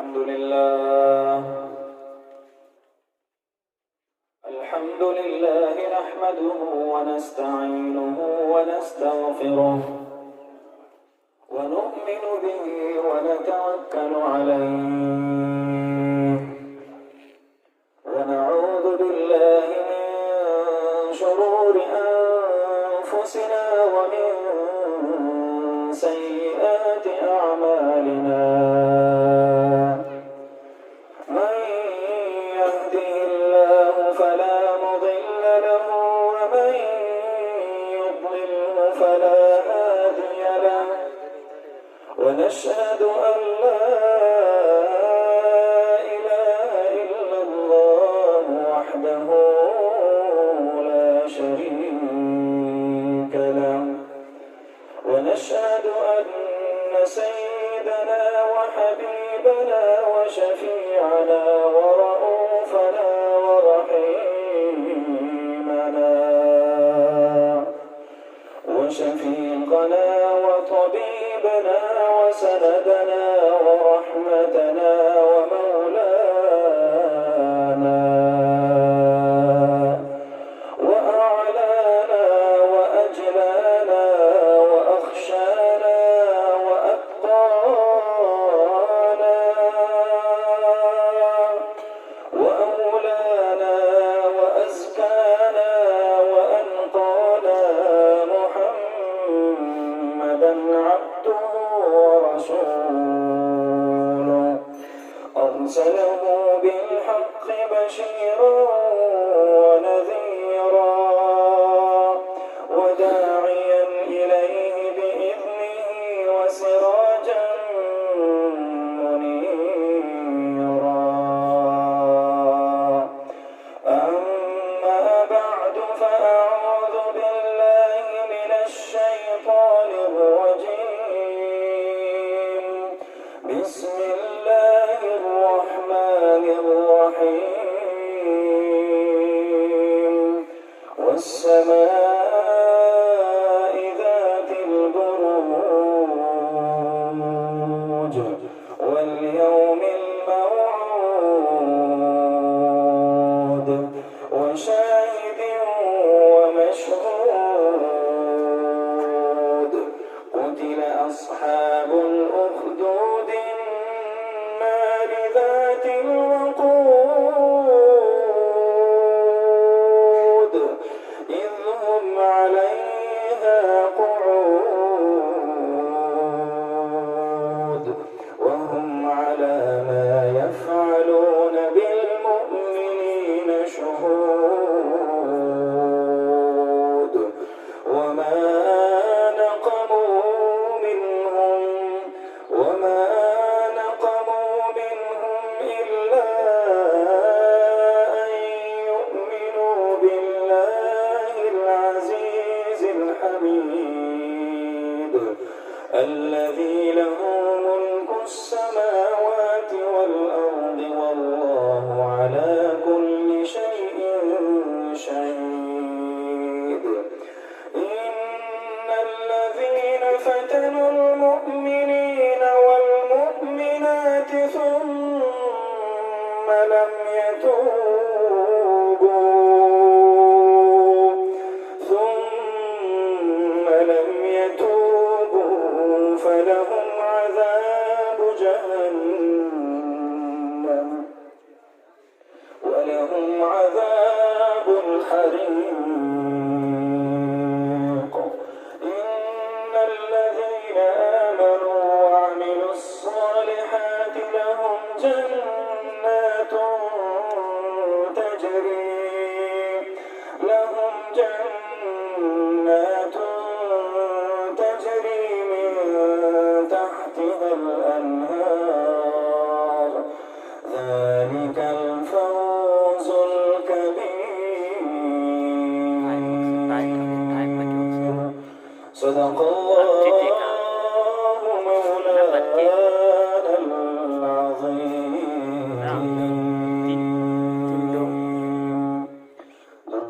الحمد لله نحمده ونستعينه ونستغفره ونؤمن به ونتوكل عليه ونعوذ بالله من شرور أنفسنا ومن سيئات أعمالنا من يهده الله فلا مضل له ومن يضلله فلا هادي له ونشهد أن لا إله إلا الله وحده لا شريك له ونشهد أن سيدنا وحبيبنا وشفيعنا ورؤوفنا ورحيمنا وشفيقنا وطبيبنا وسندنا ورحمتنا ومولانا وأعلانا وأجلانا وأخشانا وأتقانا وأولانا وأزكانا وأنقانا محمدا عبده ورسوله أرسله بالحق بشيرا ونذيرا وداعيا إليه بإذنه وسراجا منيرا أما بعد فأعوذ بالله من الشيطان الرجيم بسم الله الرحمن الرحيم والسماء ذات البروج واليوم الموعود وشاهد ومشهود قتل أصحاب الأخدود النار ذات الوقود إذ هم عليها قعود وهم على ما يفعلون بالمؤمنين شهود وما نقموا منهم إلا أن يؤمنوا بالله العزيز الحميد الذي له ملك السماوات والأرض والله على كل شيء شهيد إن الذين فتنوا المؤمنين والمؤمنات ثم لم يتوبوا فلهم عذاب جهنم ولهم عذاب الحريق إن الذين آمنوا وعملوا الصالحات لهم جنات تجري من تحتها الأنهار ذلك الفوز الكبير صدق الله مولانا